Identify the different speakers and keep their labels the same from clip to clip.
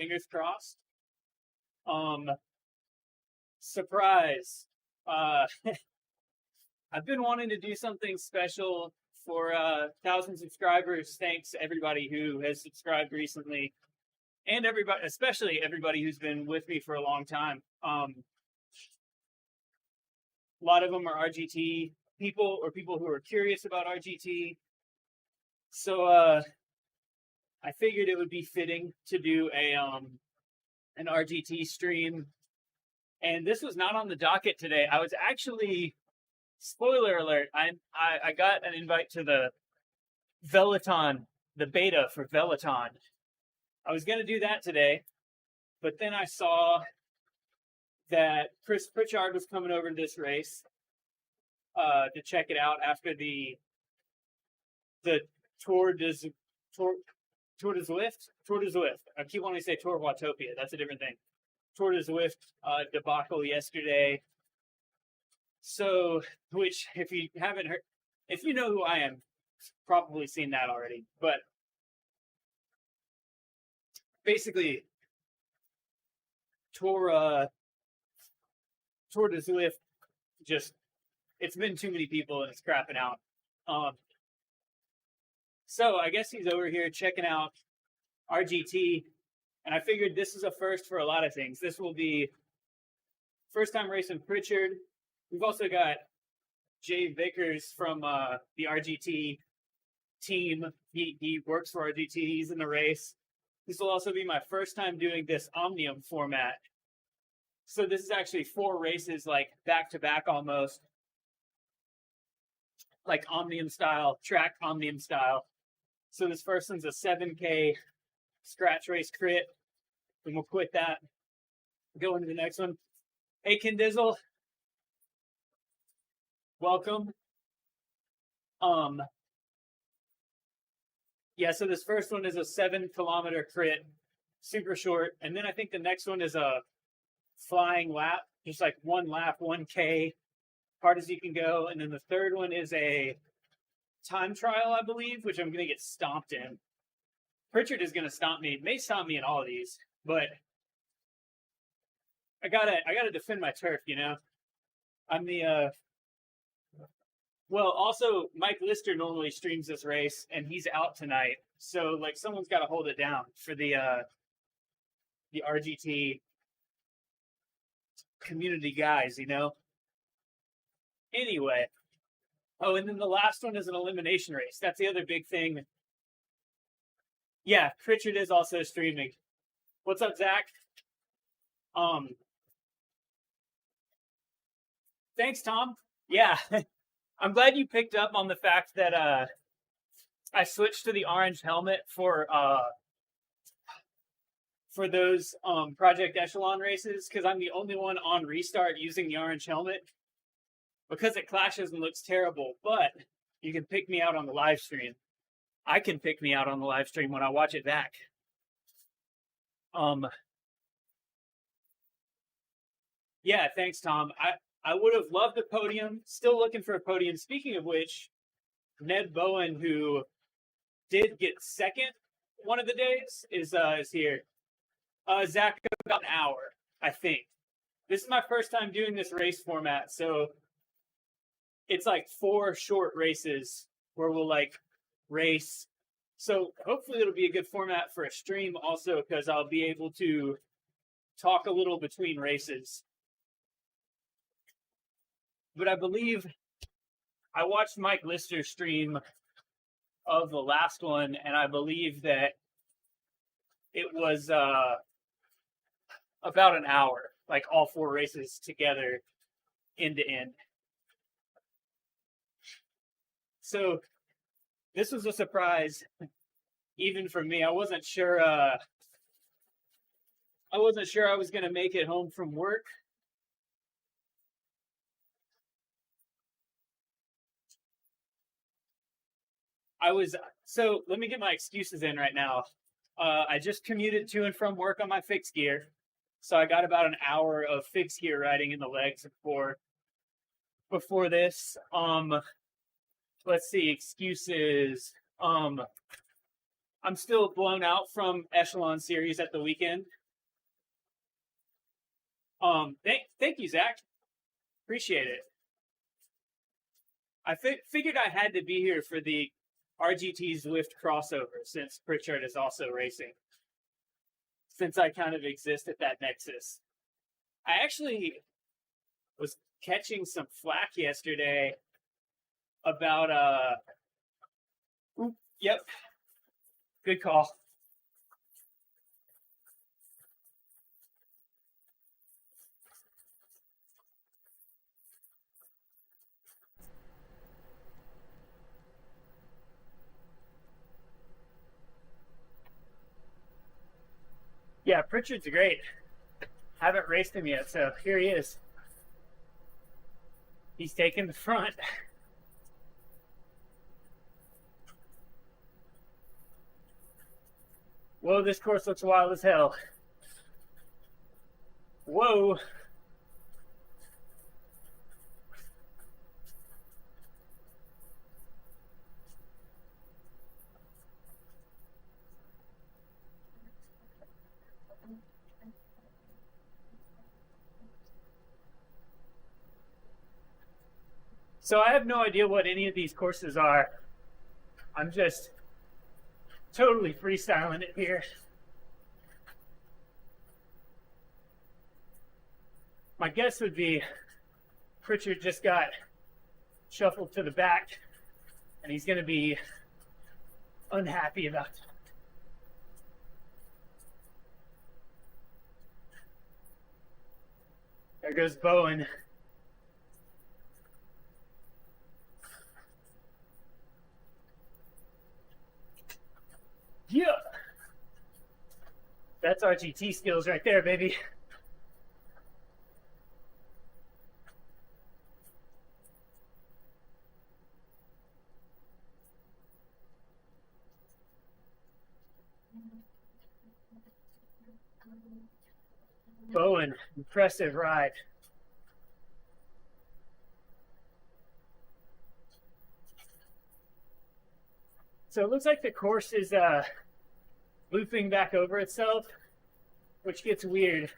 Speaker 1: Fingers crossed. Surprise. I've been wanting to do something special for 1,000 subscribers. Thanks everybody who has subscribed recently, and everybody, especially everybody who's been with me for a long time. A lot of them are RGT people or people who are curious about RGT. So I figured it would be fitting to do an RGT stream. And this was not on the docket today. I was actually, spoiler alert, I got an invite to the Veloton, the beta for Veloton. I was going to do that today, but then I saw that Pritchard was coming over to this race to check it out after the Tour de Zwift. I keep wanting to say Tour Watopia. That's a different thing. Tour de Zwift debacle yesterday. So, which, if you haven't heard, if you know who I am, probably seen that already. But basically, Tour de Zwift, just, it's been too many people and it's crapping out. So I guess he's over here checking out RGT, and I figured this is a first for a lot of things. This will be first time racing Pritchard. We've also got Jay Vickers from the RGT team. He works for RGT. He's in the race. This will also be my first time doing this Omnium format. So this is actually 4 races, like back-to-back almost. Like Omnium style, track Omnium style. So this first one's a 7K scratch race crit. Then we'll quit that. Go into the next one. Hey, Kendizzle. Welcome. Yeah, so this first one is a 7-kilometer crit, super short. And then I think the next one is a flying lap, just like 1 lap, 1K, hard as you can go. And then the third one is a time trial, I believe, which I'm going to get stomped in. Pritchard is going to stomp me, may stomp me in all of these, but I gotta defend my turf, you know? I'm the, well, also, Mike Lister normally streams this race, and he's out tonight. So, like, someone's got to hold it down for the RGT community guys, you know? Anyway. Oh, and then the last one is an elimination race. That's the other big thing. Yeah, Pritchard is also streaming. What's up, Zach? Thanks, Tom. Yeah. I'm glad you picked up on the fact that I switched to the orange helmet for those Project Echelon races, because I'm the only one on restart using the orange helmet, because it clashes and looks terrible. But you can pick me out on the live stream. I can pick me out on the live stream when I watch it back. Yeah, thanks, Tom. I would have loved a podium. Still looking for a podium. Speaking of which, Ned Bowen, who did get second one of the days, is here. Zach, about an hour, I think. This is my first time doing this race format, so it's like 4 short races where we'll like race. So hopefully it'll be a good format for a stream also, because I'll be able to talk a little between races. But I believe I watched Mike Lister's stream of the last one, and I believe that it was about an hour, like all 4 races together, end to end. So this was a surprise, even for me. I wasn't sure I was going to make it home from work. So let me get my excuses in right now. I just commuted to and from work on my fixed gear. So I got about an hour of fixed gear riding in the legs before this. Let's see, excuses. I'm still blown out from Echelon Series at the weekend. Thank you, Zach. Appreciate it. I figured I had to be here for the RGT Zwift crossover since Pritchard is also racing. Since I kind of exist at that nexus. I actually was catching some flack yesterday about yep. Good call. Yeah, Pritchard's great. Haven't raced him yet, so here he is. He's taking the front. Whoa, this course looks wild as hell. Whoa. So I have no idea what any of these courses are. I'm just totally freestyling it here. My guess would be Pritchard just got shuffled to the back and he's going to be unhappy about it. There goes Bowen. Yeah, that's RGT skills right there, baby. Bowen, impressive ride. So it looks like the course is looping back over itself, which gets weird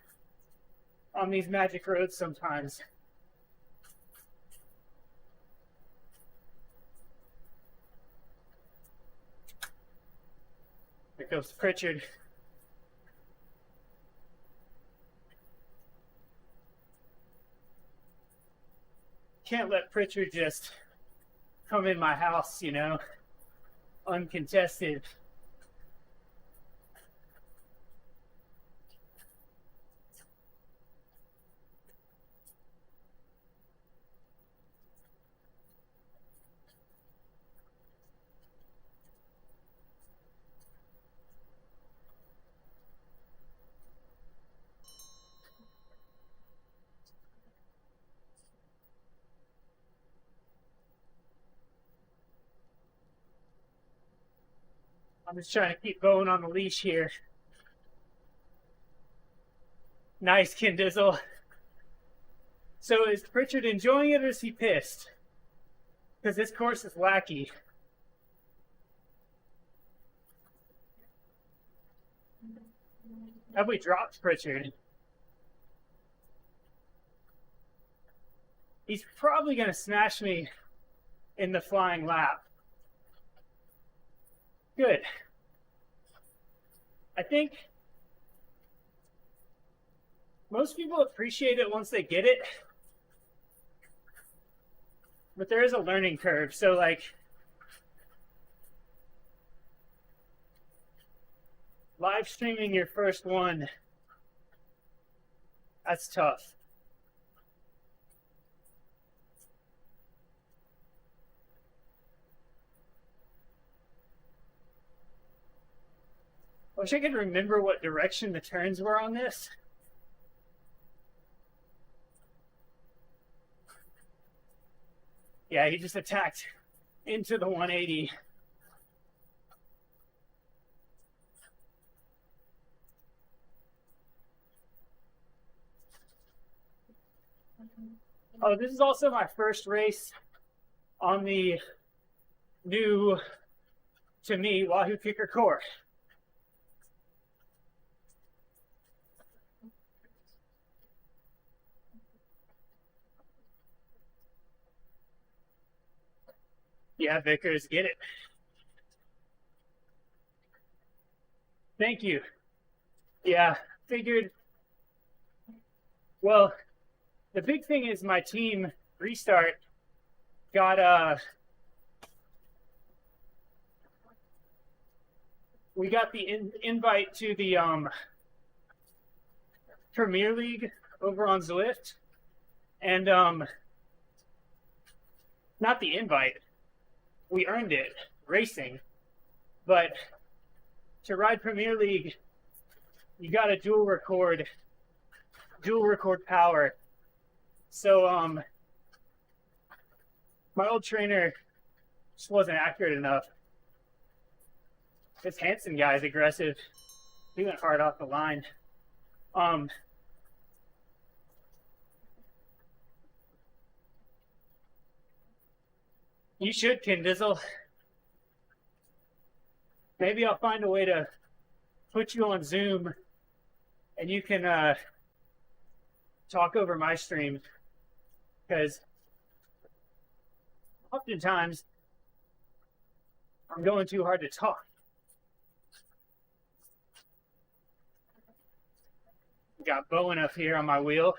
Speaker 1: on these magic roads sometimes. There goes Pritchard. Can't let Pritchard just come in my house, you know, uncontested. I'm just trying to keep Bowen on the leash here. Nice, Kindizzle. So is Pritchard enjoying it or is he pissed? Because this course is wacky. Have we dropped Pritchard? He's probably going to smash me in the flying lap. Good. I think most people appreciate it once they get it, but there is a learning curve. So like, live streaming your first one, that's tough. I wish I could remember what direction the turns were on this. Yeah, he just attacked into the 180. Oh, this is also my first race on the new, to me, Wahoo Kicker course. Yeah, Vickers, get it. Thank you. Yeah, figured. Well, the big thing is my team restart got we got the invite to the Premier League over on Zwift, and not the invite, we earned it racing, but to ride Premier League, you got to dual record power. So my old trainer just wasn't accurate enough. This Hansen guy is aggressive. He went hard off the line. You should, Ken Dizzle. Maybe I'll find a way to put you on Zoom and you can talk over my stream, because oftentimes I'm going too hard to talk. Got Bowen up here on my wheel.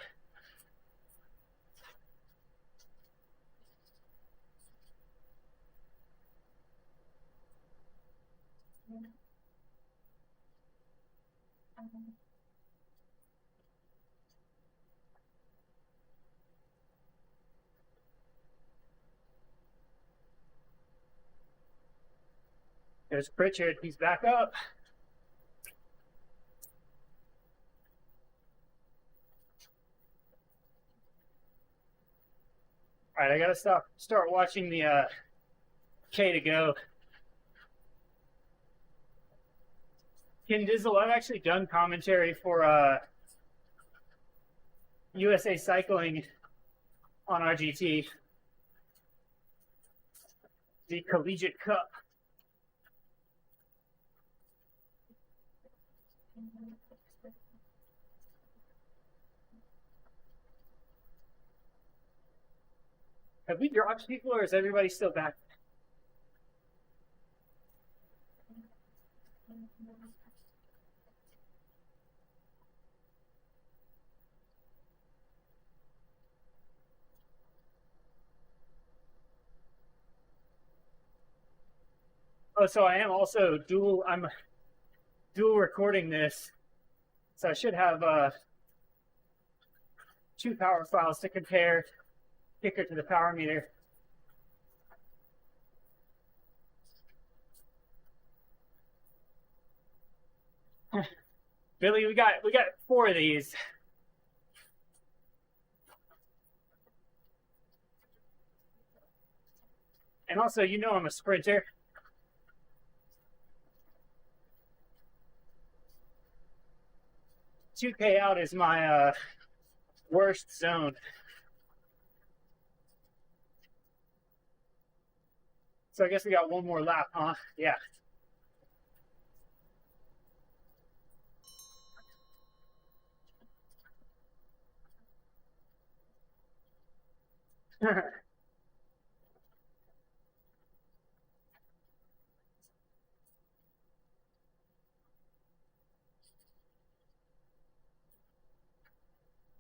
Speaker 1: There's Pritchard, he's back up. All right, I gotta start watching the K to go. Ken Dizzle, I've actually done commentary for USA Cycling on RGT, the Collegiate Cup. Have we dropped people, or is everybody still back? Oh, so I am also I'm dual recording this, so I should have two power files to compare kicker to the power meter. Billy, we got 4 of these. And also, you know I'm a sprinter. $2K out is my worst zone. So I guess we got one more lap, huh? Yeah.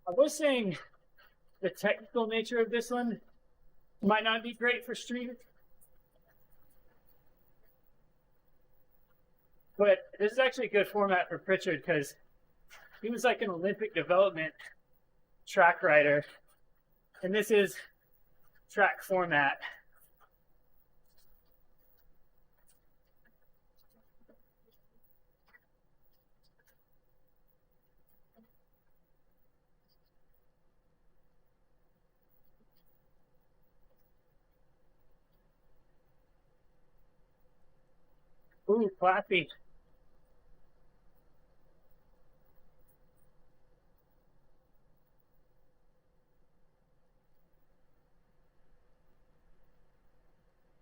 Speaker 1: I was saying the technical nature of this one might not be great for streaming, but this is actually a good format for Pritchard because he was like an Olympic development track rider, and this is track format. Ooh, clappy.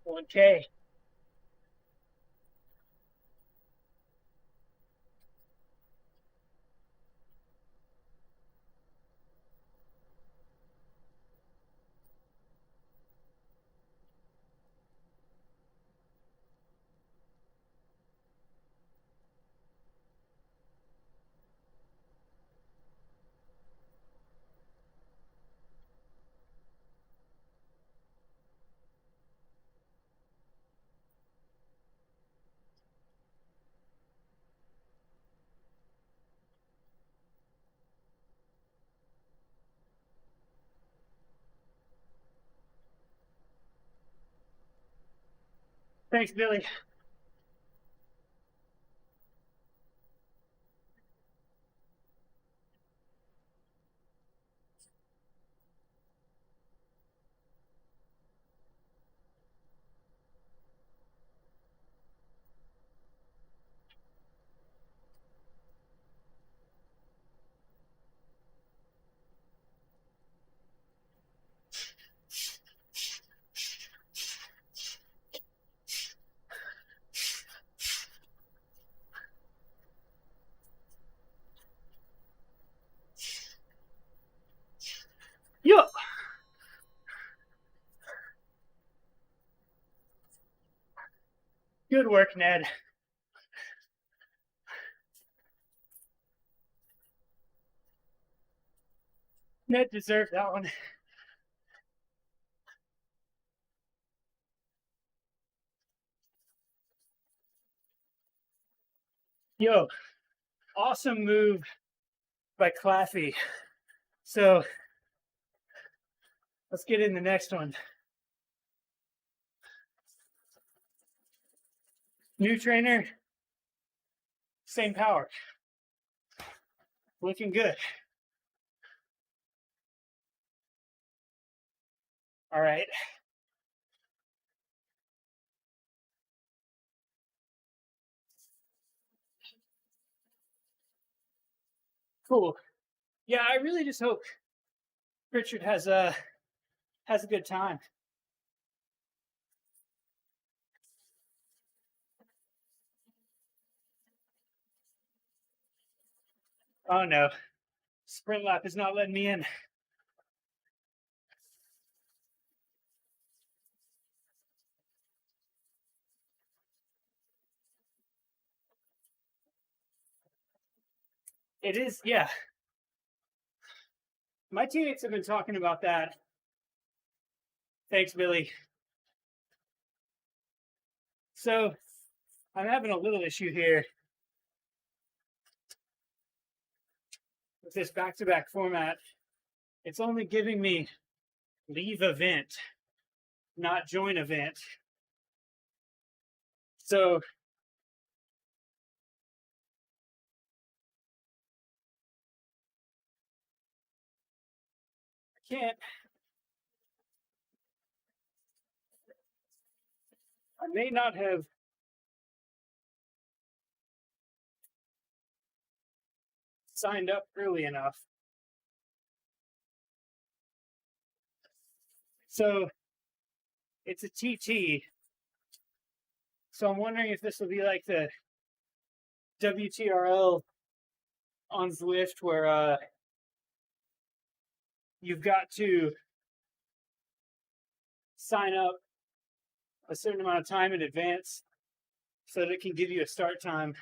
Speaker 1: $1K. Thanks, Billy. Yo. Good work, Ned. Ned deserved that one. Yo, awesome move by Claffy. So let's get in the next one. New trainer, same power. Looking good. All right. Cool. Yeah, I really just hope Pritchard has a good time. Oh no, sprint lap is not letting me in. It is, yeah. My teammates have been talking about that. Thanks, Billy. So I'm having a little issue here with this back-to-back format. It's only giving me leave event, not join event. So I can't. I may not have signed up early enough. So it's a TT. So I'm wondering if this will be like the WTRL on Zwift where you've got to sign up a certain amount of time in advance so that it can give you a start time.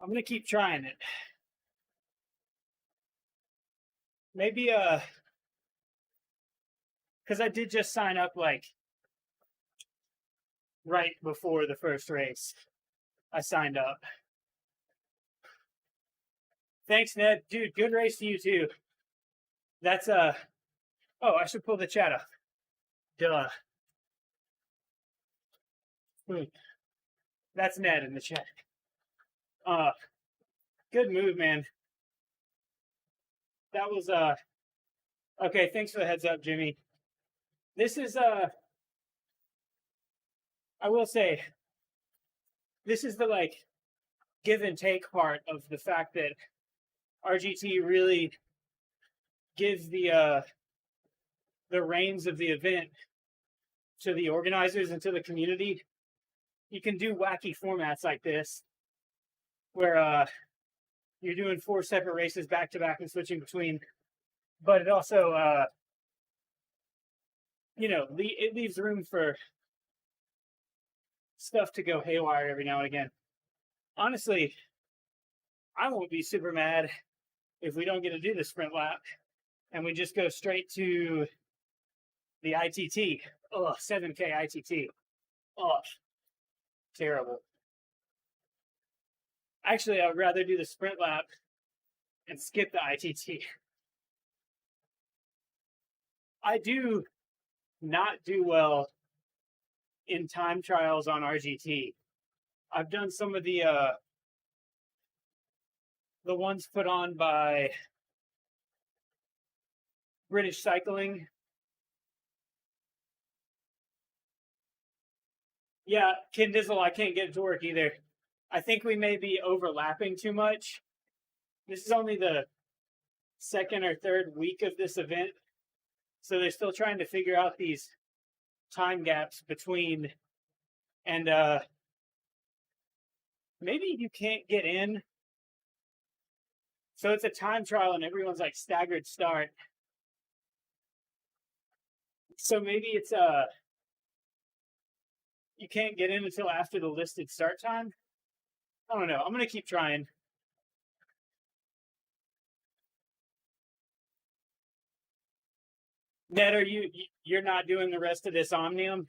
Speaker 1: I'm gonna keep trying it. Maybe because I did just sign up like right before the first race. I signed up. Thanks, Ned. Dude, good race to you too. That's oh, I should pull the chat up. Duh. That's Ned in the chat. Good move, man. That was okay, thanks for the heads up, Jimmy. This is I will say this is the like give and take part of the fact that RGT really gives the reins of the event to the organizers and to the community. You can do wacky formats like this where you're doing 4 separate races back to back and switching between, but it also you know, it leaves room for stuff to go haywire every now and again. Honestly, I won't be super mad if we don't get to do the sprint lap and we just go straight to the ITT. Oh, 7K ITT. Oh, terrible. Actually, I would rather do the sprint lap and skip the ITT. I do not do well in time trials on RGT. I've done some of the ones put on by British Cycling. Yeah, Kindizzle, I can't get it to work either. I think we may be overlapping too much. This is only the second or third week of this event, so they're still trying to figure out these time gaps between, and maybe you can't get in. So it's a time trial and everyone's like staggered start. So maybe it's you can't get in until after the listed start time. I don't know. I'm gonna keep trying. Ned, you're not doing the rest of this Omnium?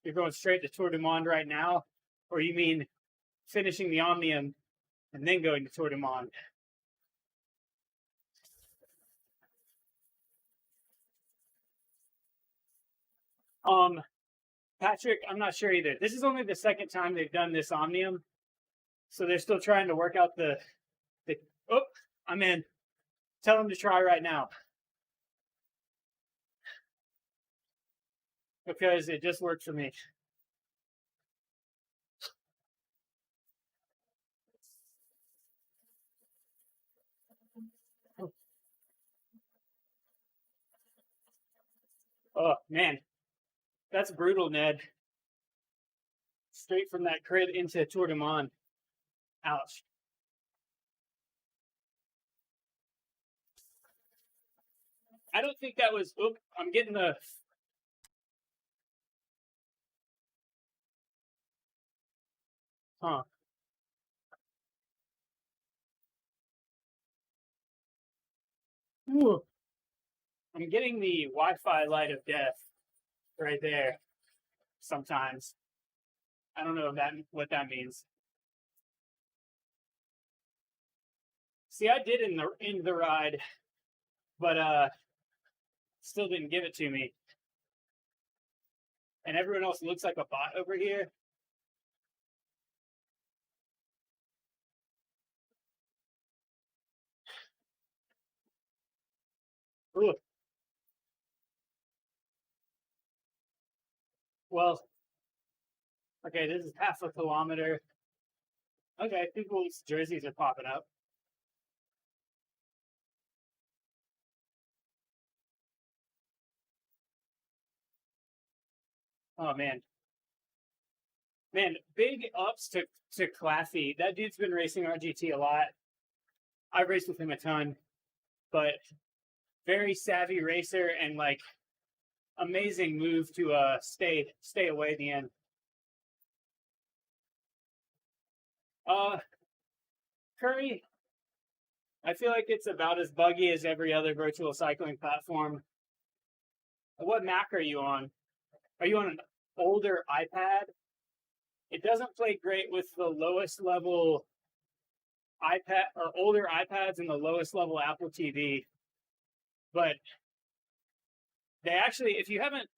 Speaker 1: You're going straight to Tour du Monde right now? Or you mean finishing the Omnium and then going to Tour du Monde? Patrick, I'm not sure either. This is only the second time they've done this Omnium. So they're still trying to work out the oh, I'm in. Tell them to try right now. Because it just worked for me. Oh, man. That's brutal, Ned. Straight from that crit into Tour du Monde. Ouch. I don't think that was... Oop, I'm getting the... Huh. Ooh. I'm getting the Wi-Fi light of death right there sometimes. I don't know what that means. See, I did in the ride, but still didn't give it to me. And everyone else looks like a bot over here. Ooh. Well, okay, this is half a kilometer. Okay, people's jerseys are popping up. Oh, man. Man, big ups to Claffy. That dude's been racing RGT a lot. I've raced with him a ton. But very savvy racer and, like, amazing move to stay away at the end. Curry, I feel like it's about as buggy as every other virtual cycling platform. What Mac are you on? Are you on an older iPad? It doesn't play great with the lowest level iPad or older iPads and the lowest level Apple TV. But they actually, if you haven't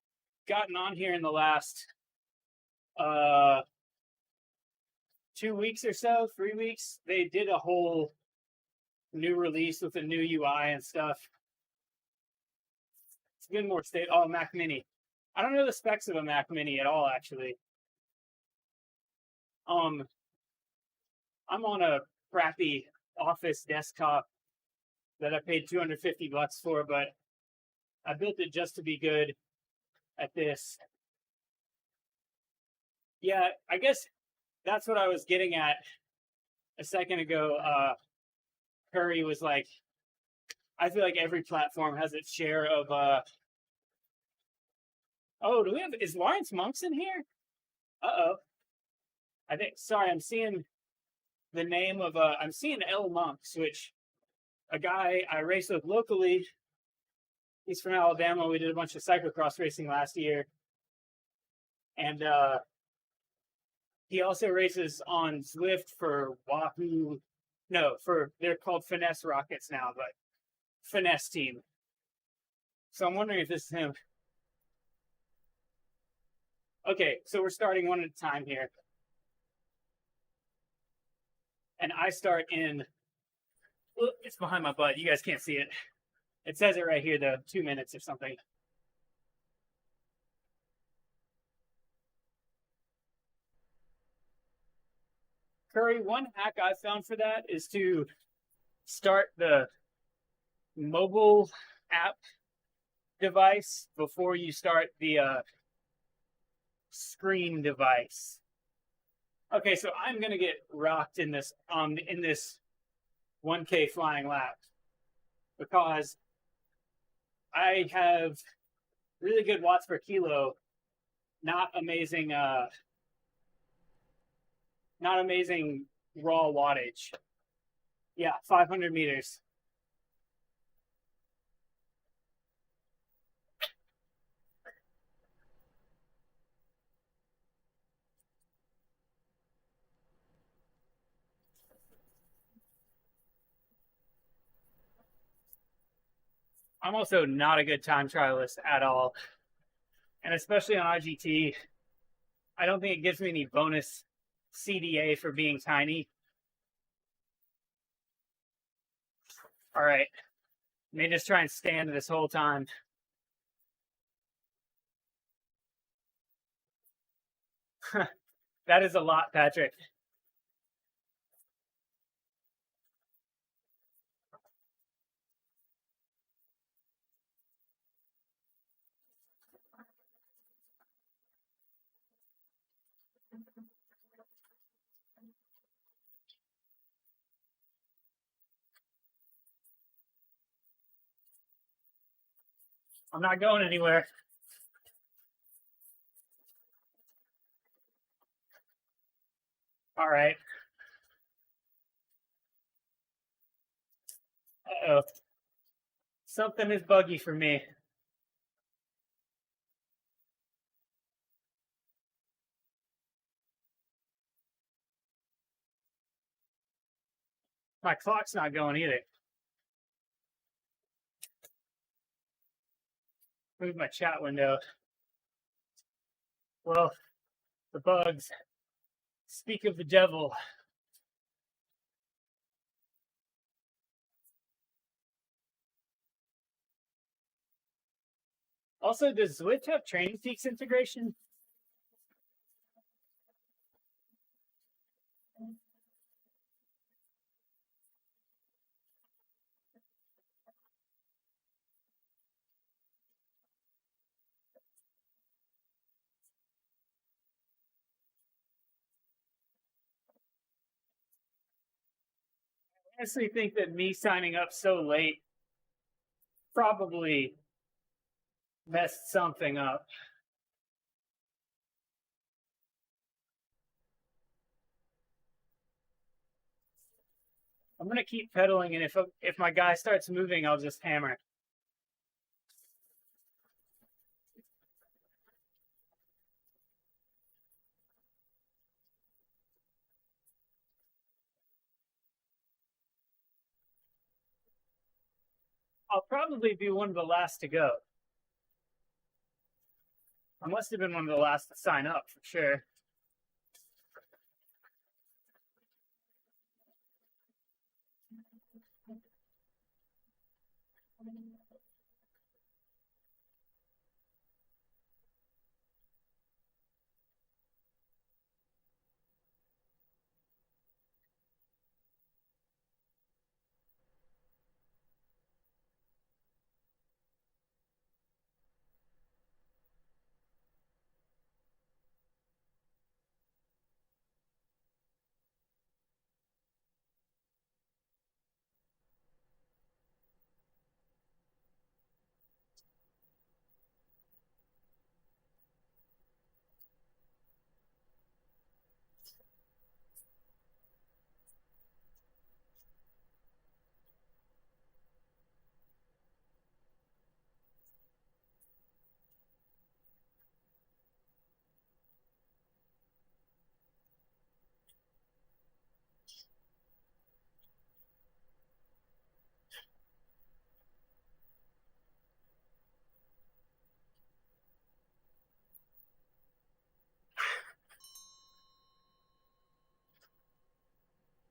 Speaker 1: gotten on here in the last 2 weeks or so, 3 weeks, they did a whole new release with a new UI and stuff. It's been more stable. Oh, Mac Mini. I don't know the specs of a Mac Mini at all, actually. I'm on a crappy office desktop that I paid $250 for, but I built it just to be good at this. Yeah, I guess that's what I was getting at a second ago. Curry was like, I feel like every platform has its share of oh, is Lawrence Monks in here? Uh-oh. I think, sorry, I'm seeing the name of, I'm seeing L Monks, which a guy I race with locally. He's from Alabama. We did a bunch of cyclocross racing last year. And he also races on Zwift for Wahoo. No, they're called Finesse Rockets now, but Finesse team. So I'm wondering if this is him. Okay, so we're starting one at a time here. And I start in, it's behind my butt. You guys can't see it. It says it right here, though, 2 minutes or something. Curry, one hack I found for that is to start the mobile app device before you start the screen device. Okay, so I'm gonna get rocked in this 1K flying lap because I have really good watts per kilo, not amazing raw wattage. Yeah, 500 meters. I'm also not a good time trialist at all. And especially on RGT, I don't think it gives me any bonus CDA for being tiny. All right. May just try and stand this whole time. That is a lot, Patrick. I'm not going anywhere. All right. Uh-oh. Something is buggy for me. My clock's not going either. Move my chat window. Well, the bugs. Speak of the devil. Also, does Zwift have Training Peaks integration? I honestly think that me signing up so late probably messed something up. I'm gonna keep pedaling, and if my guy starts moving, I'll just hammer. I'll probably be one of the last to go. I must have been one of the last to sign up for sure.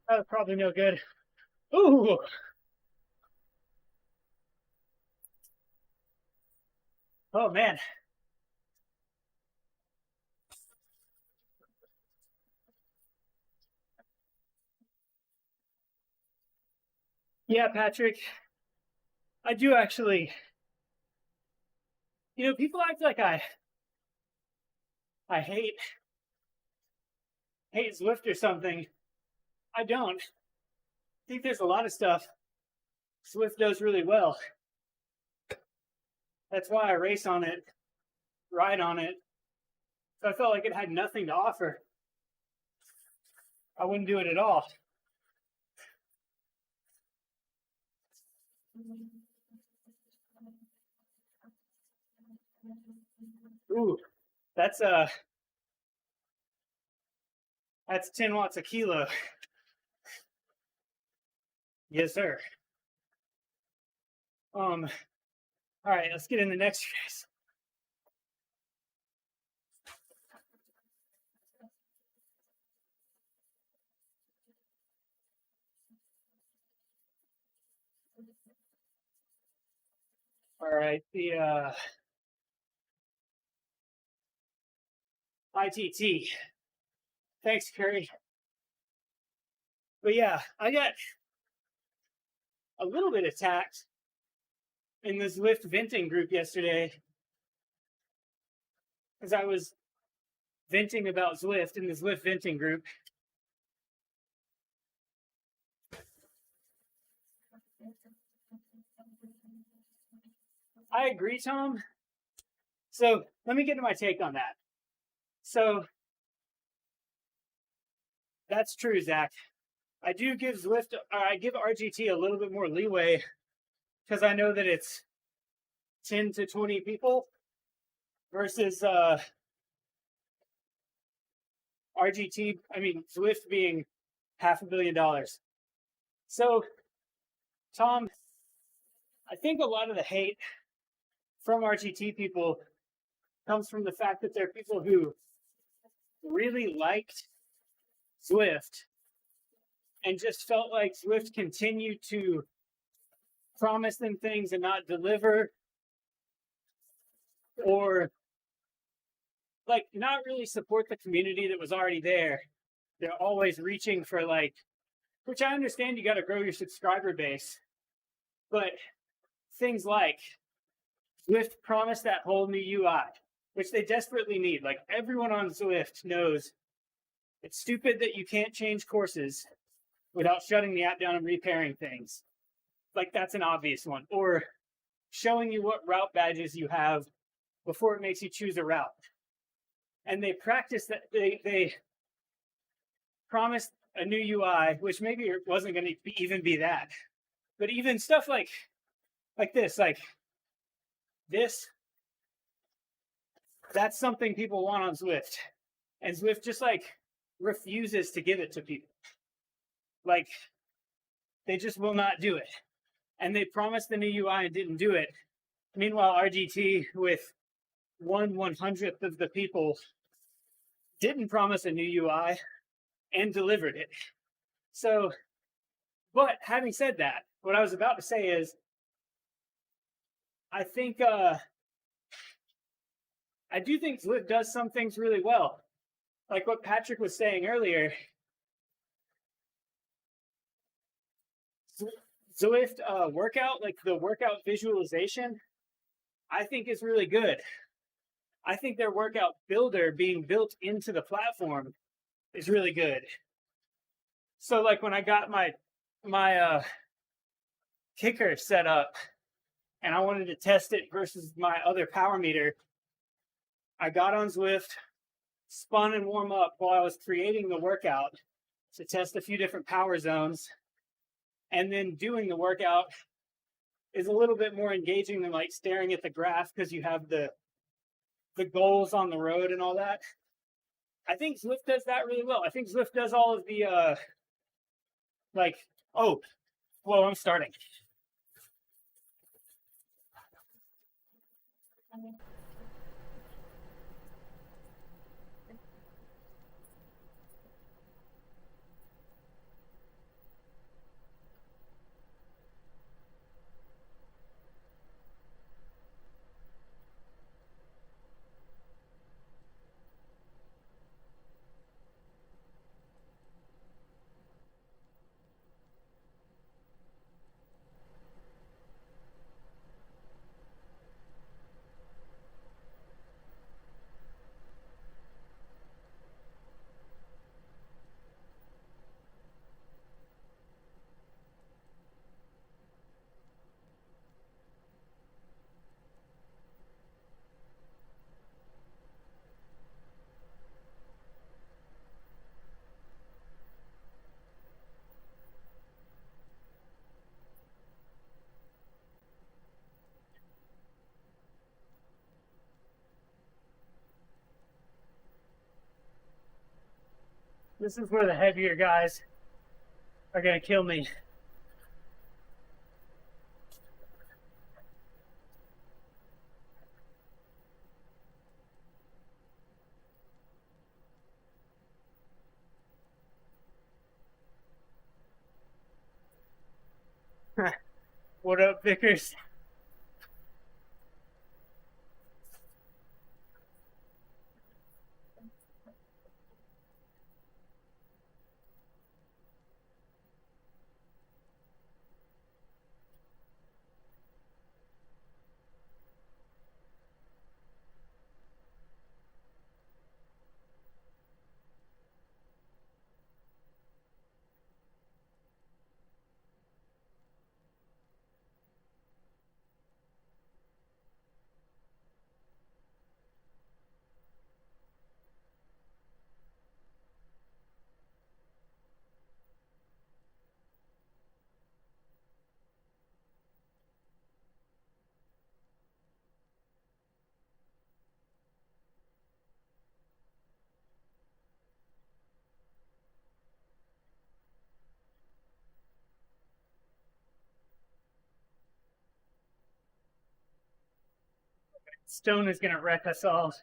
Speaker 1: That was probably no good. Ooh. Oh man. Yeah, Patrick. I do actually. You know, people act like I hate Zwift or something. I don't. I think there's a lot of stuff Zwift does really well. That's why I race on it, ride on it. So I felt like it had nothing to offer. I wouldn't do it at all. Ooh, that's 10 watts a kilo. Yes, sir. All right, let's get in the next race. All right, the ITT. Thanks, Curry. But yeah, I got a little bit attacked in the Zwift venting group yesterday because I was venting about Zwift in the Zwift venting group. I agree, Tom. So let me get to my take on that. So that's true, Zach. I do give Zwift, I give RGT a little bit more leeway because I know that it's 10 to 20 people versus RGT, I mean, Zwift being $500 million. So, Tom, I think a lot of the hate from RGT people comes from the fact that they're people who really liked Zwift and just felt like Zwift continued to promise them things and not deliver, or like not really support the community that was already there. They're always reaching for like, which I understand you got to grow your subscriber base, but things like Zwift promised that whole new UI, which they desperately need. Like everyone on Zwift knows it's stupid that you can't change courses without shutting the app down and repairing things. Like that's an obvious one. Or showing you what route badges you have before it makes you choose a route. And they practice that, they promised a new UI, which maybe it wasn't going to even be that. But even stuff like this, that's something people want on Zwift. And Zwift just like refuses to give it to people. Like they just will not do it. And they promised the new UI and didn't do it. Meanwhile, RGT with 1/100th of the people didn't promise a new UI and delivered it. So, but having said that, what I was about to say is, I think, I do think Zwift does some things really well. Like what Patrick was saying earlier, Zwift workout, like the workout visualization, I think is really good. I think their workout builder being built into the platform is really good. So like when I got my kicker set up and I wanted to test it versus my other power meter, I got on Zwift, spun and warm up while I was creating the workout to test a few different power zones. And then doing the workout is a little bit more engaging than like staring at the graph because you have the goals on the road and all that. I think Zwift does that really well. I think Zwift does all of the I'm starting. This is where the heavier guys are gonna kill me. What up, Vickers? Stone is gonna wreck us all.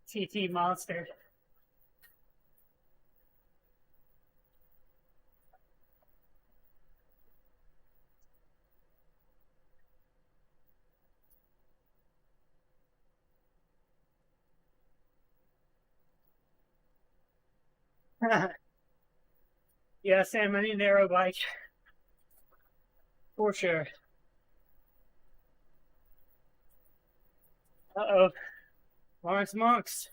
Speaker 1: TT monster. Yeah, Sam, I need an aero bike. For sure. Uh-oh. Lawrence Monks.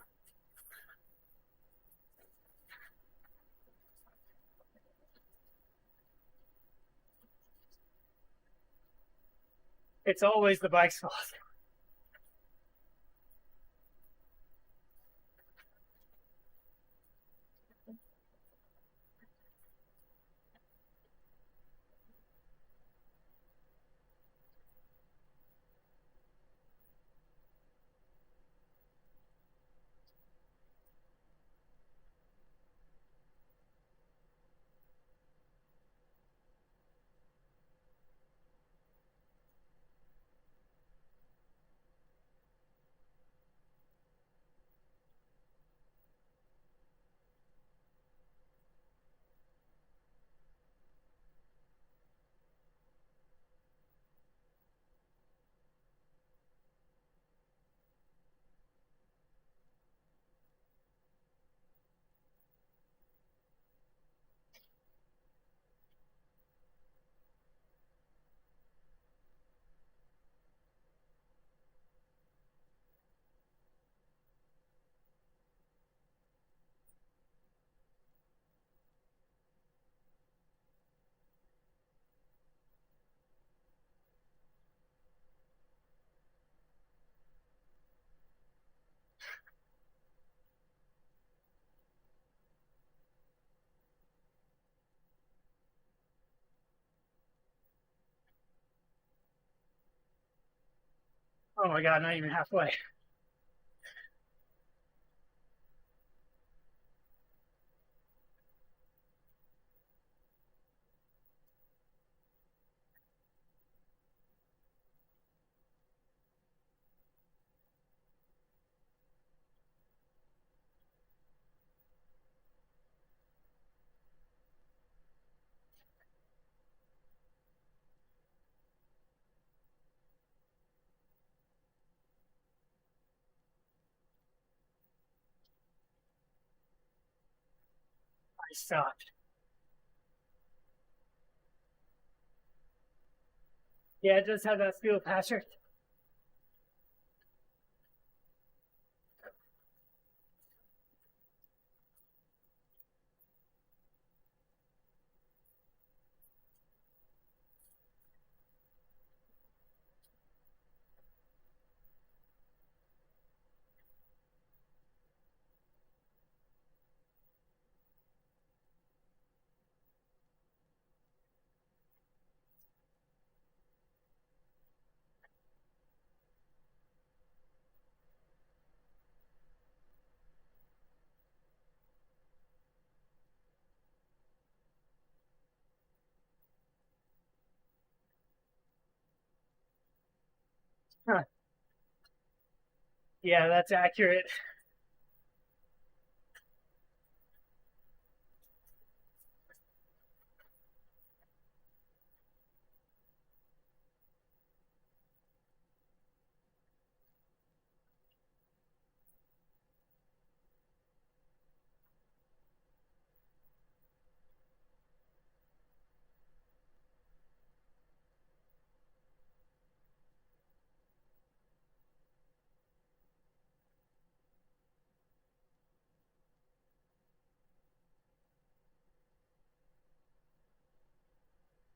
Speaker 1: It's always the bike's fault. Oh my god, not even halfway. I stopped. Yeah, it does have that feel, Patrick. Huh. Yeah, that's accurate.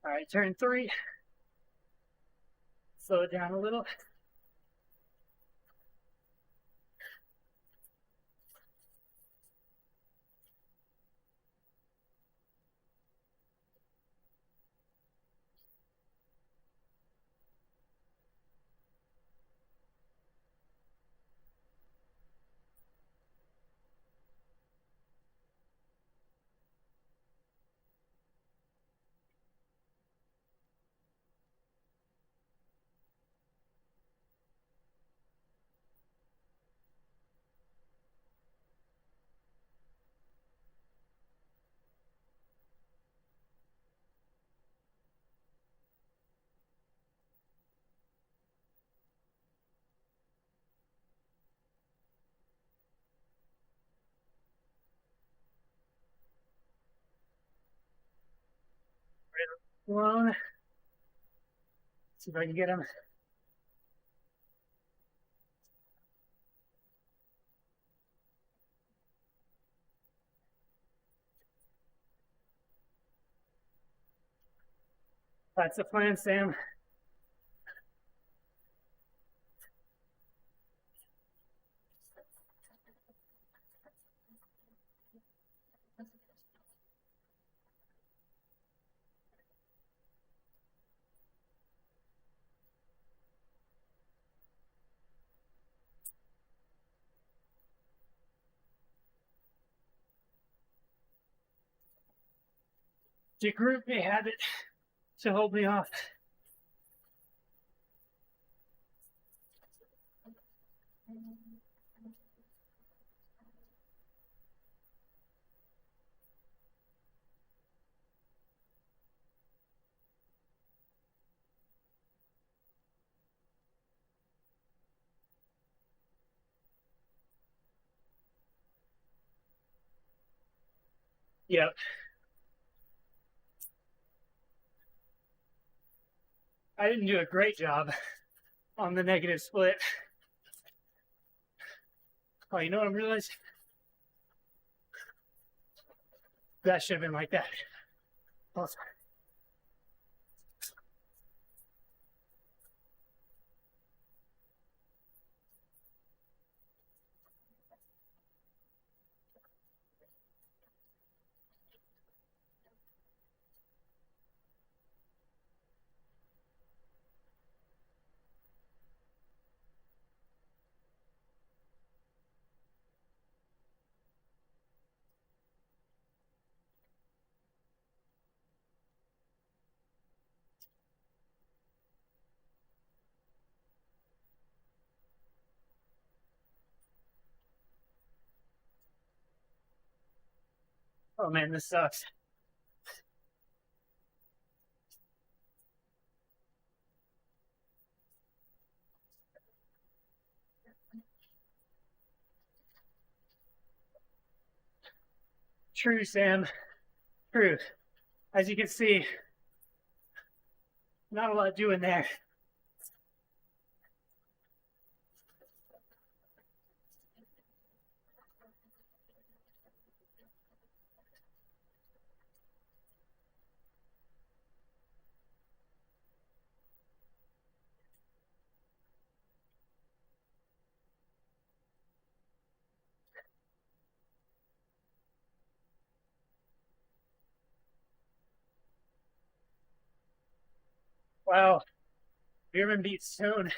Speaker 1: All right, turn 3. Slow it down a little. Alone. See if I can get him. That's the plan, Sam. The group may have it to hold me off. Yep. I didn't do a great job on the negative split. Oh, you know what I'm realizing? That should have been like that. Also. Oh man, this sucks. True, Sam. True. As you can see, not a lot doing there. Wow. Bierman beats Stone.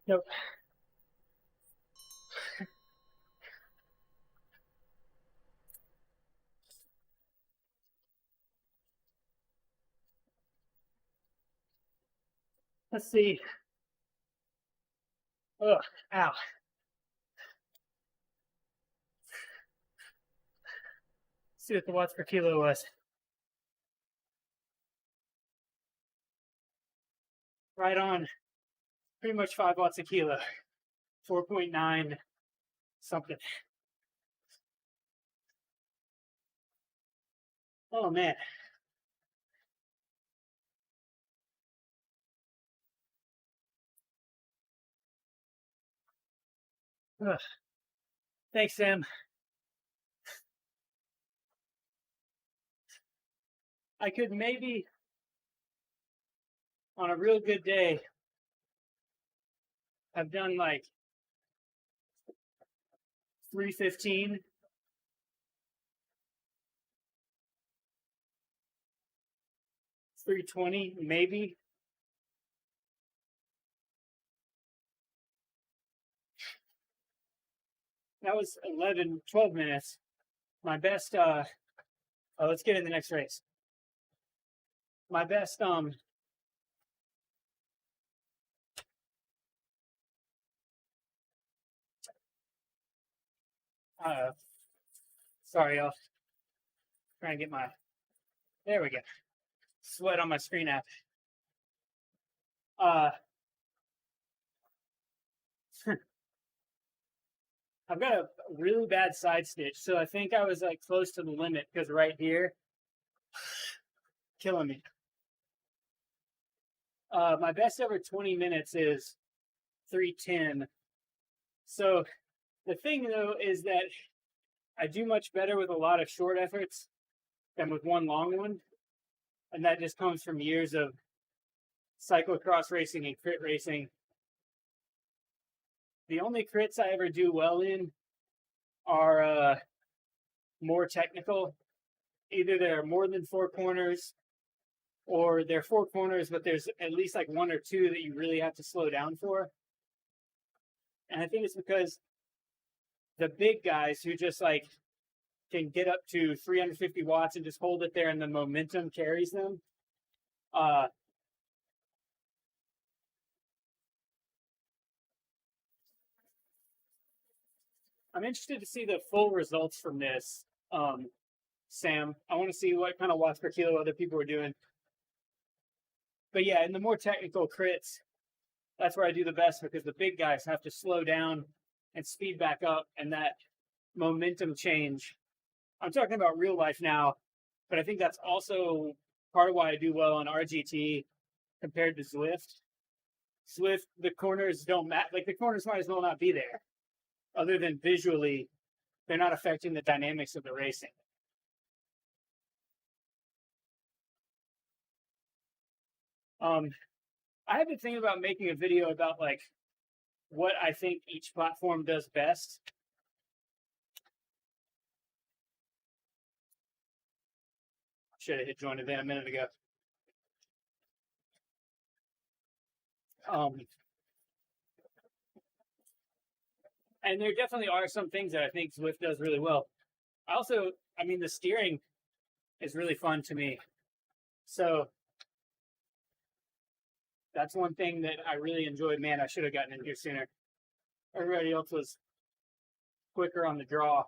Speaker 1: Nope. Let's see. Ugh, ow. See what the watts per kilo was. Right on. Pretty much 5 watts a kilo. 4.9 something. Oh man. Ugh. Thanks, Sam. I could maybe, on a real good day, have done like 315. $320, maybe. That was 11, 12 minutes. My best, let's get in the next race. My best, sorry, y'all. Trying to get my, there we go. Sweat on my screen app. I've got a really bad side stitch, so I think I was like close to the limit because right here, killing me. My best ever 20 minutes is 310. So the thing though is that I do much better with a lot of short efforts than with one long one. And that just comes from years of cyclocross racing and crit racing. The only crits I ever do well in are more technical. Either they're more than 4 corners, or they're 4 corners, but there's at least like 1 or 2 that you really have to slow down for. And I think it's because the big guys who just like can get up to 350 watts and just hold it there and the momentum carries them. I'm interested to see the full results from this, Sam. I want to see what kind of watts per kilo other people are doing. But yeah, in the more technical crits, that's where I do the best because the big guys have to slow down and speed back up, and that momentum change. I'm talking about real life now, but I think that's also part of why I do well on RGT compared to Zwift. Zwift, the corners don't matter. Like the corners might as well not be there. Other than visually, they're not affecting the dynamics of the racing. I have been thinking about making a video about like what I think each platform does best. Should have hit join event a minute ago. And there definitely are some things that I think Zwift does really well. I mean, the steering is really fun to me. So that's one thing that I really enjoyed. Man, I should have gotten in here sooner. Everybody else was quicker on the draw.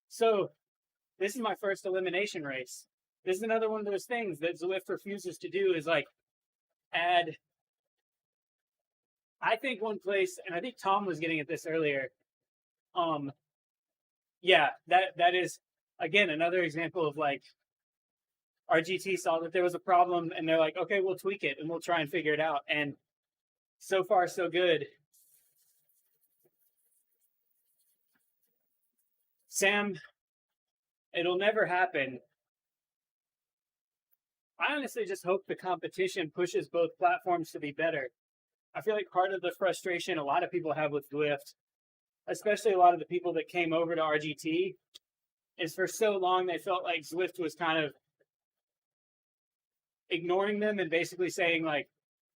Speaker 1: So this is my first elimination race. This is another one of those things that Zwift refuses to do is like add. I think one place, and I think Tom was getting at this earlier. Yeah, that is again another example of like RGT saw that there was a problem and they're like, okay, we'll tweak it and we'll try and figure it out. And so far, so good. Sam, it'll never happen. I honestly just hope the competition pushes both platforms to be better. I feel like part of the frustration a lot of people have with Zwift, especially a lot of the people that came over to RGT, is for so long they felt like Zwift was kind of ignoring them and basically saying like,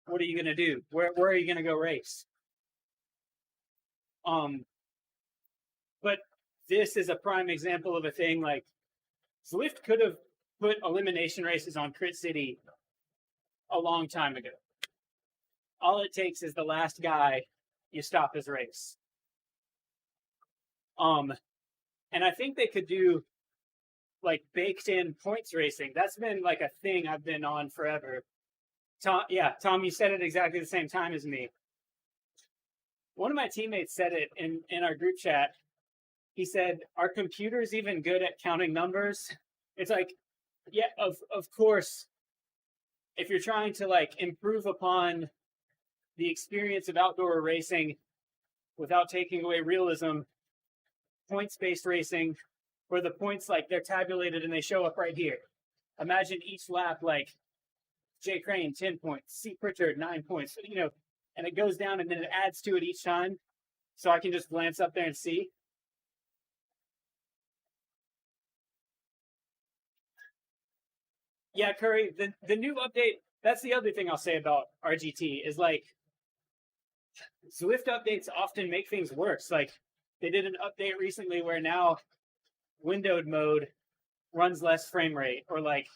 Speaker 1: what are you going to do? Where are you going to go race? But this is a prime example of a thing like Zwift could have put elimination races on Crit City a long time ago. All it takes is the last guy, you stop his race. And I think they could do like baked in points racing. That's been like a thing I've been on forever. Tom, you said it exactly the same time as me. One of my teammates said it in our group chat. He said, "Are computers even good at counting numbers?" It's like, yeah, of course, if you're trying to like improve upon the experience of outdoor racing without taking away realism, points-based racing, where the points, like, they're tabulated and they show up right here. Imagine each lap, like, Jay Crane, 10 points, C. Pritchard, 9 points, you know, and it goes down and then it adds to it each time. So I can just glance up there and see. Yeah, Curry, the new update, that's the other thing I'll say about RGT is like, Zwift updates often make things worse. Like, they did an update recently where now windowed mode runs less frame rate, or like,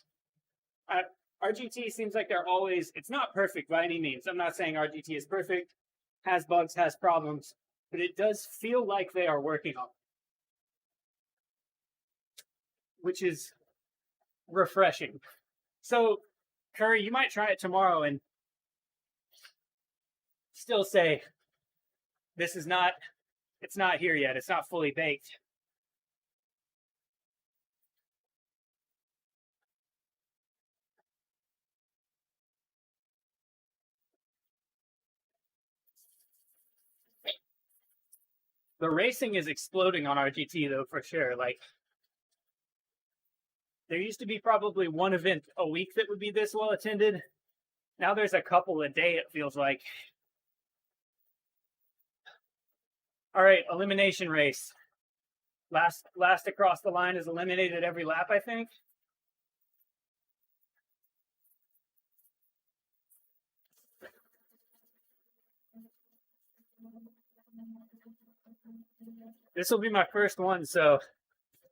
Speaker 1: RGT seems like they're always, it's not perfect by any means. I'm not saying RGT is perfect, has bugs, has problems, but it does feel like they are working on it, which is refreshing. So, Curry, you might try it tomorrow and still say, this is not, it's not here yet. It's not fully baked. The racing is exploding on RGT, though, for sure. Like, there used to be probably one event a week that would be this well attended. Now there's a couple a day, it feels like. All right, elimination race. Last across the line is eliminated every lap, I think. This will be my first one, so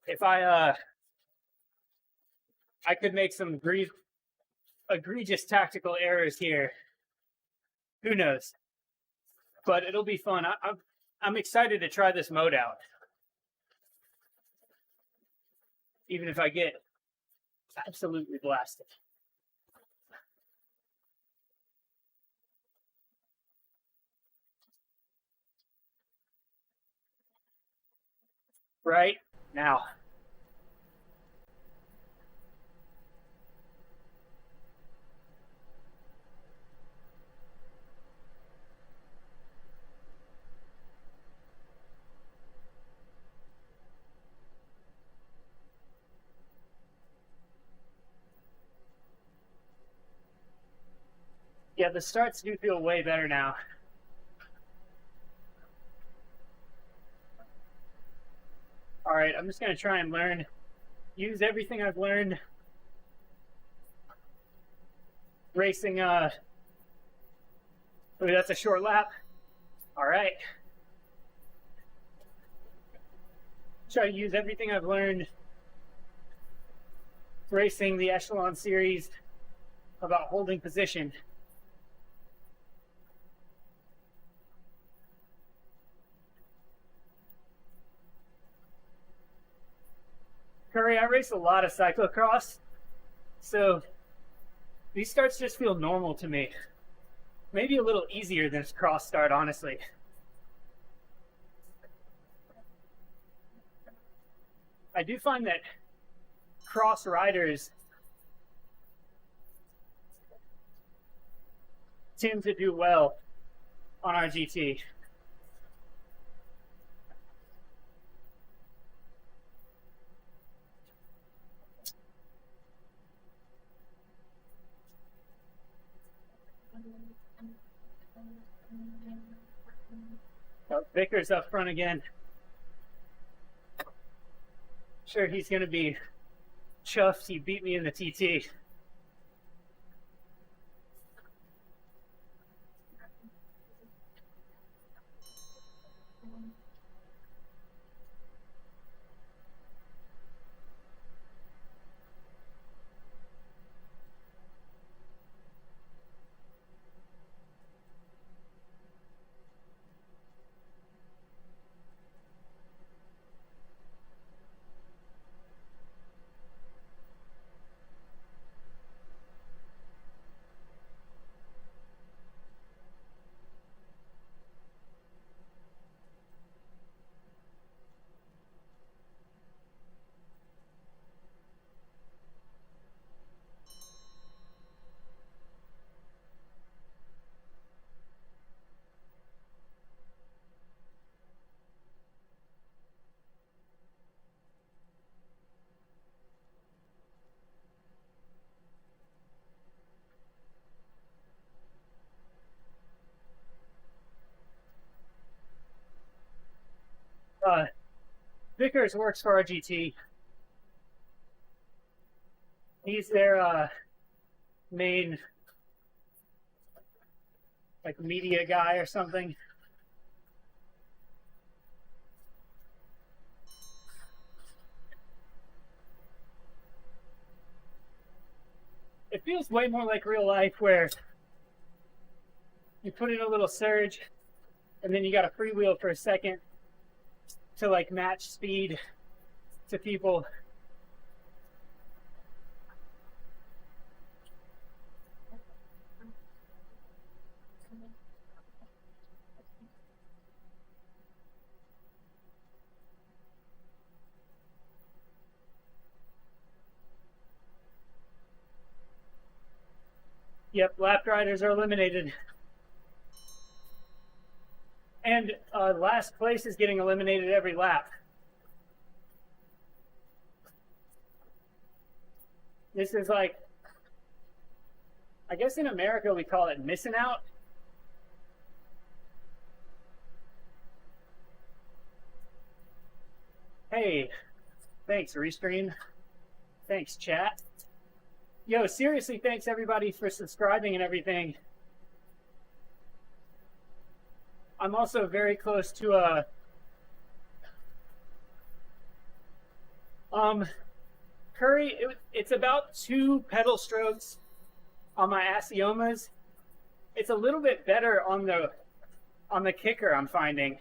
Speaker 1: if I could make some egregious tactical errors here. Who knows? But it'll be fun. I'm excited to try this mode out. Even if I get absolutely blasted. Right now. Yeah, the starts do feel way better now. All right, I'm just going to try and use everything I've learned racing. Oh, that's a short lap. All right. Try to use everything I've learned racing the Echelon series about holding position. Curry, I race a lot of cyclocross, so these starts just feel normal to me. Maybe a little easier than cross start, honestly. I do find that cross riders tend to do well on RGT. Oh, Vickers up front again. Sure, he's gonna be chuffed he beat me in the TT. Vickers works for RGT. He's their main like media guy or something. It feels way more like real life where you put in a little surge and then you got to freewheel for a second to like match speed to people. Yep, lap riders are eliminated. And last place is getting eliminated every lap. This is like, I guess in America we call it missing out. Hey, thanks Restream. Thanks chat. Yo, seriously, thanks everybody for subscribing and everything. I'm also very close to Curry. It's about 2 pedal strokes on my Asiomas. It's a little bit better on the kicker, I'm finding.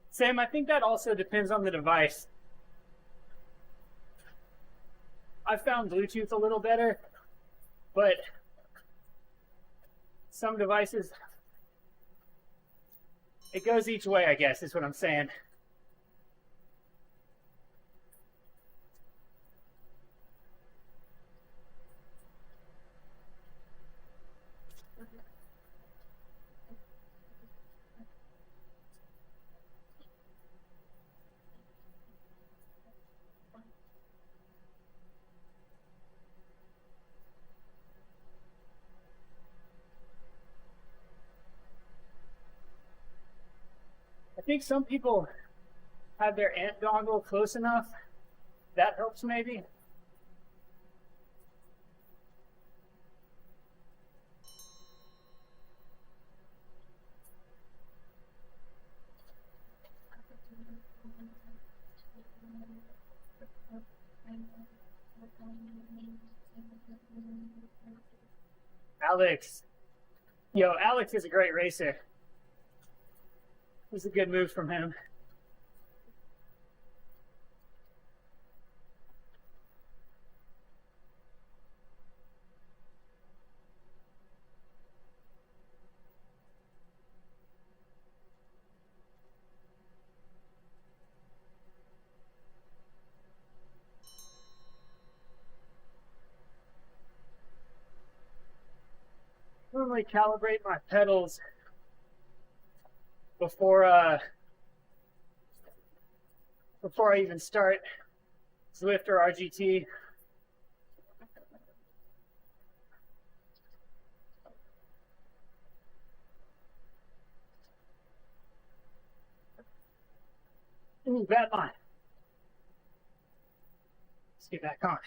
Speaker 1: Sam, I think that also depends on the device. I found Bluetooth a little better, but some devices, it goes each way, I guess, is what I'm saying. I think some people have their amp dongle close enough. That helps maybe. Alex. Yo, Alex is a great racer. It was a good move from him. Normally calibrate my pedals before before I even start Zwift or RGT. Ooh, bad line. Let's get back on.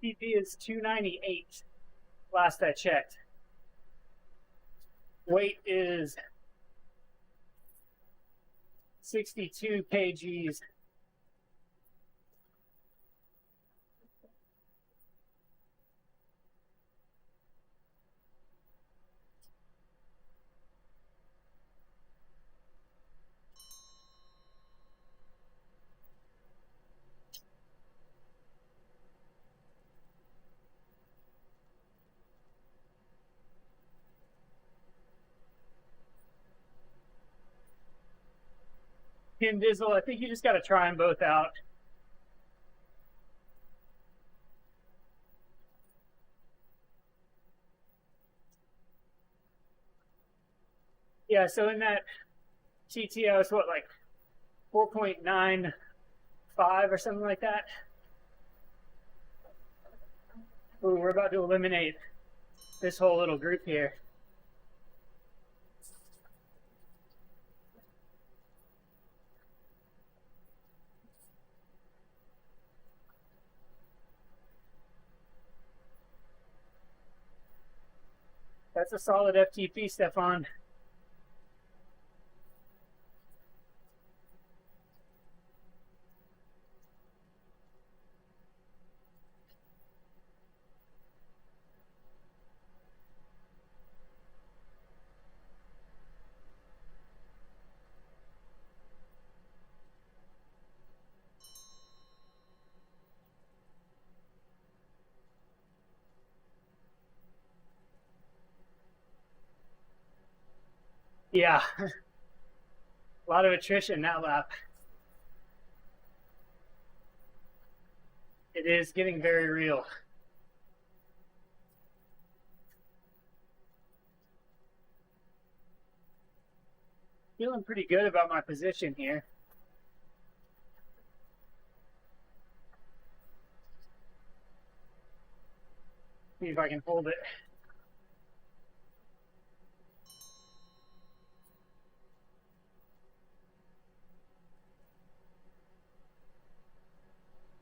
Speaker 1: TP is 298, last I checked. Weight is 62 kgs. Kim Dizzle, I think you just got to try them both out. Yeah, so in that TT, I was what, like 4.95 or something like that. Ooh, we're about to eliminate this whole little group here. That's a solid FTP, Stefan. Yeah, a lot of attrition that lap. It is getting very real. Feeling pretty good about my position here. See if I can hold it.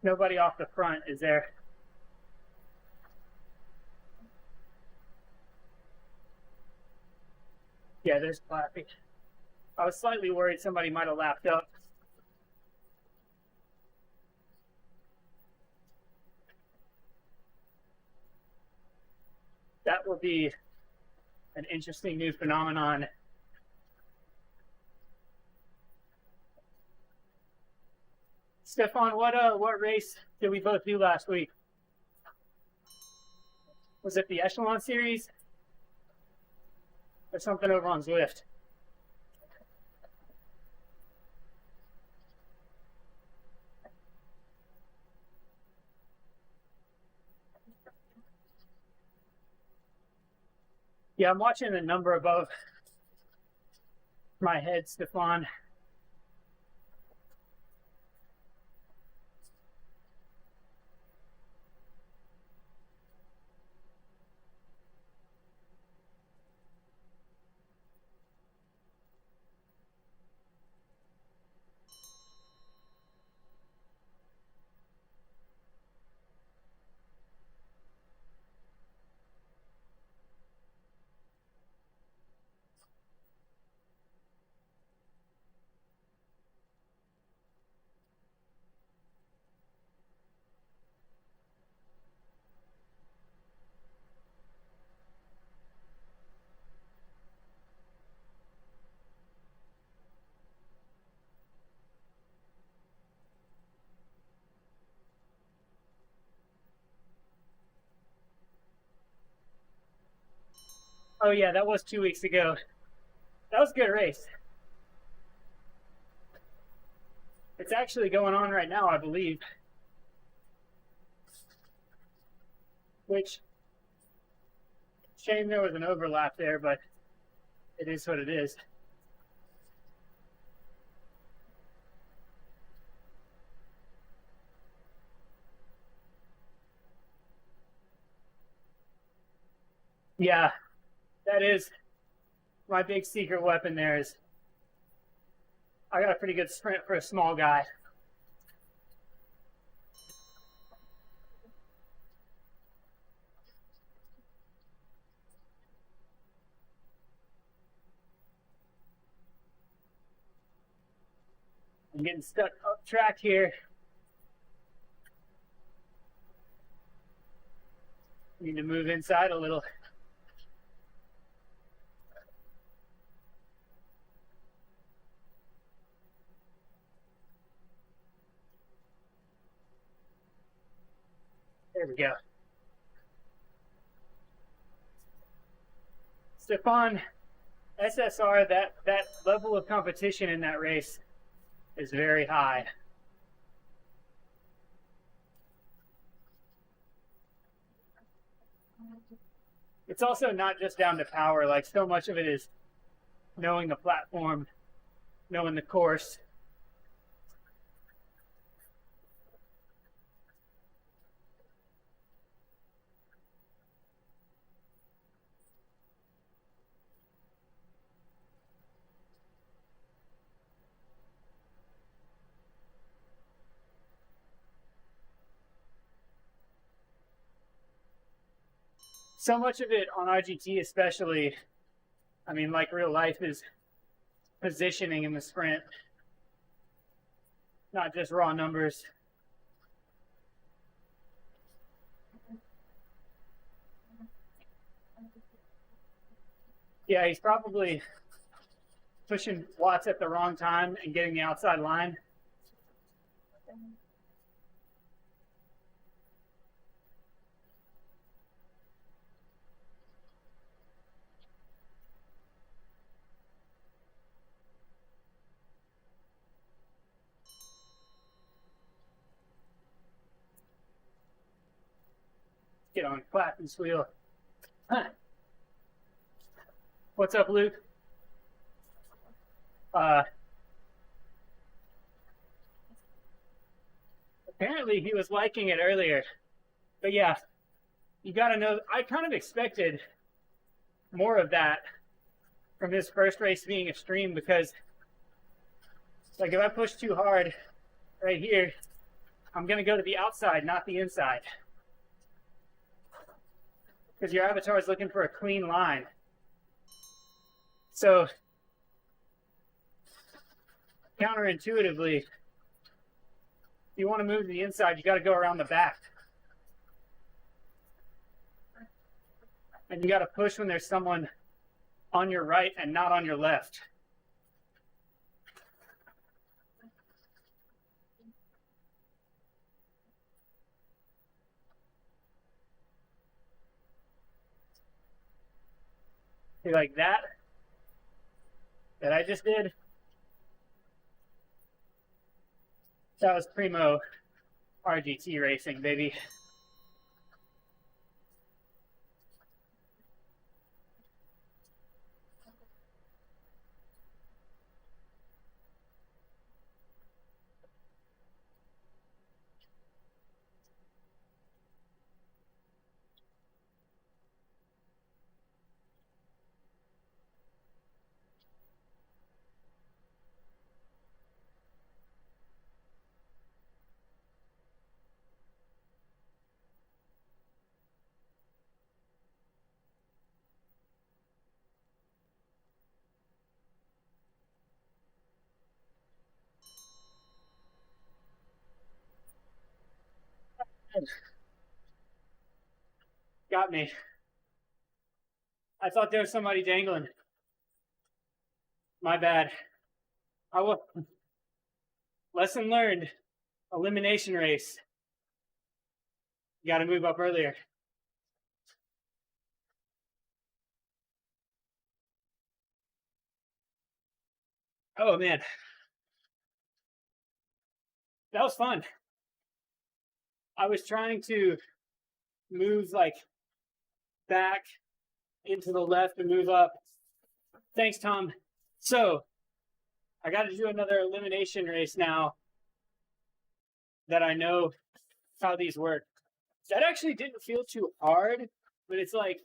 Speaker 1: Nobody off the front, is there? Yeah, there's Clappy. I was slightly worried somebody might have lapped up. That will be an interesting new phenomenon. Stefan, what race did we both do last week? Was it the Echelon Series? Or something over on Zwift? Yeah, I'm watching the number above my head, Stefan. Oh yeah, that was 2 weeks ago. That was a good race. It's actually going on right now, I believe. Which, shame there was an overlap there, but it is what it is. Yeah, that is my big secret weapon there is I got a pretty good sprint for a small guy. I'm getting stuck up track here. Need to move inside a little. There we go. Stefan, SSR, that level of competition in that race is very high. It's also not just down to power, like so much of it is knowing the platform, knowing the course. So much of it on RGT especially, I mean, like real life, is positioning in the sprint, not just raw numbers. Yeah, he's probably pushing watts at the wrong time and getting the outside line. Get on Clapton's wheel. Huh. What's up, Luke? Apparently he was liking it earlier. But yeah, you gotta know, I kind of expected more of that from his first race being a stream, because like if I push too hard right here, I'm gonna go to the outside, not the inside. Because your avatar is looking for a clean line. So counterintuitively, if you want to move to the inside, you got to go around the back. And you got to push when there's someone on your right and not on your left. See, like that I just did. That was primo RGT racing, baby. Got me. I thought there was somebody dangling. My bad. I will. Lesson learned. Elimination race. You got to move up earlier. Oh man, that was fun. I was trying to move like back into the left and move up. Thanks, Tom. So I got to do another elimination race now that I know how these work. That actually didn't feel too hard, but it's like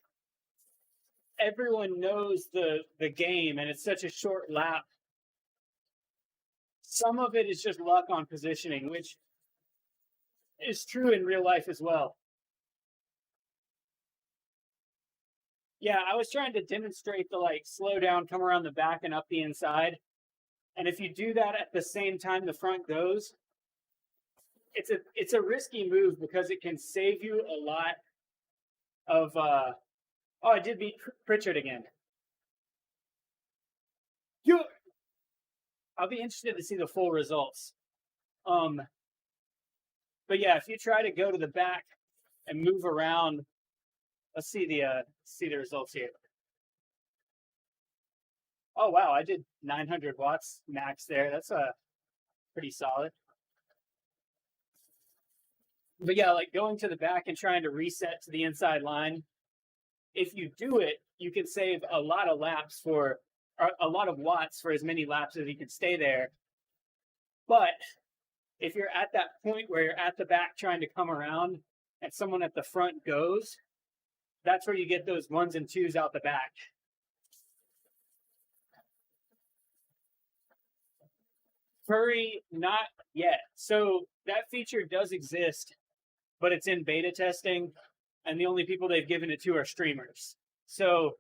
Speaker 1: everyone knows the game and it's such a short lap. Some of it is just luck on positioning, which is true in real life as well. Yeah, I was trying to demonstrate the like slow down, come around the back and up the inside. And if you do that at the same time the front goes, it's a risky move because it can save you a lot of oh, I did beat Pritchard again. I'll be interested to see the full results. But yeah, if you try to go to the back and move around, let's see the results here. Oh wow, I did 900 watts max there. That's pretty solid. But yeah, like going to the back and trying to reset to the inside line. If you do it, you can save a lot of laps for a lot of watts for as many laps as you can stay there. But if you're at that point where you're at the back trying to come around and someone at the front goes, that's where you get those ones and twos out the back. Furry, not yet. So that feature does exist, but it's in beta testing, and the only people they've given it to are streamers. So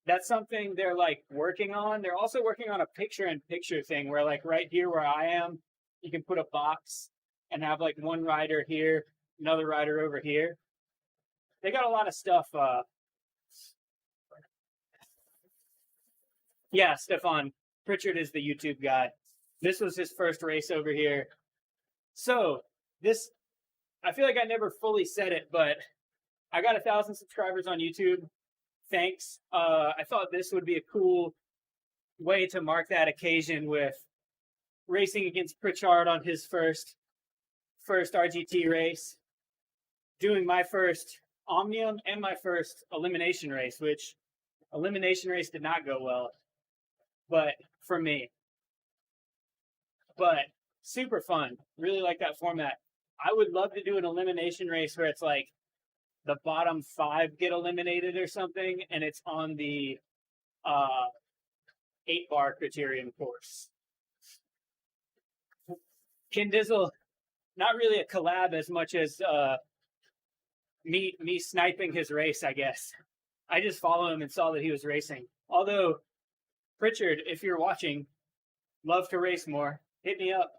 Speaker 1: that's something they're like working on. They're also working on a picture-in-picture thing where like right here where I am, you can put a box and have like one rider here, another rider over here. They got a lot of stuff. Yeah, Stefan, Pritchard is the YouTube guy. This was his first race over here. So this, I feel like I never fully said it, but I got 1,000 subscribers on YouTube. Thanks. I thought this would be a cool way to mark that occasion with racing against Pritchard on his first RGT race, doing my first Omnium and my first elimination race, which elimination race did not go well, but for me. But super fun. Really like that format. I would love to do an elimination race where it's like the bottom 5 get eliminated or something, and it's on the 8-bar criterion course. Ken Dizzle, not really a collab as much as me sniping his race, I guess. I just followed him and saw that he was racing. Although, Pritchard, if you're watching, love to race more. Hit me up.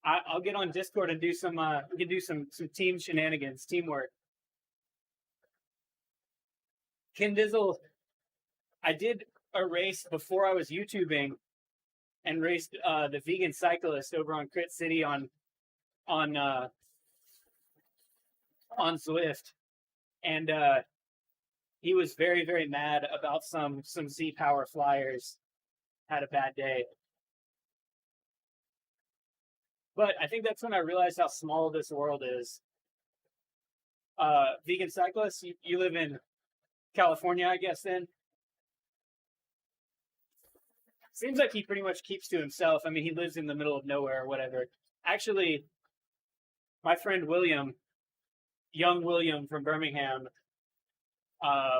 Speaker 1: I'll get on Discord and do some. We can do some team shenanigans, teamwork. Ken Dizzle, I did a race before I was YouTubing, and raced the vegan cyclist over on Crit City on Zwift, and he was very, very mad about some Z Power flyers. Had a bad day. But I think that's when I realized how small this world is. Vegan cyclists, you live in California, I guess, then? Seems like he pretty much keeps to himself. I mean, he lives in the middle of nowhere or whatever. Actually, my friend William, young William from Birmingham,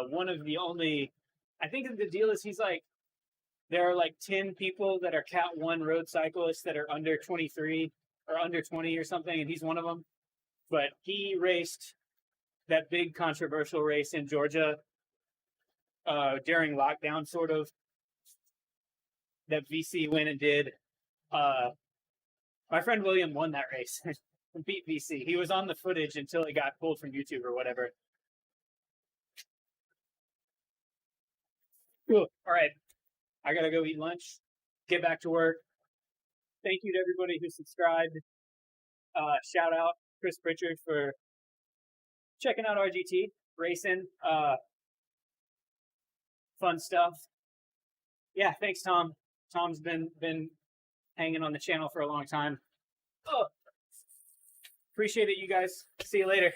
Speaker 1: one of the only, I think the deal is he's like, there are like 10 people that are Cat 1 road cyclists that are under 23 or under 20 or something, and he's one of them. But he raced that big controversial race in Georgia during lockdown, sort of, that VC went and did. My friend William won that race and beat VC. He was on the footage until it got pulled from YouTube or whatever. Cool. All right. I got to go eat lunch, get back to work. Thank you to everybody who subscribed. Shout out Chris Pritchard for checking out RGT, racing, fun stuff. Yeah, thanks, Tom. Tom's been hanging on the channel for a long time. Oh, appreciate it, you guys. See you later.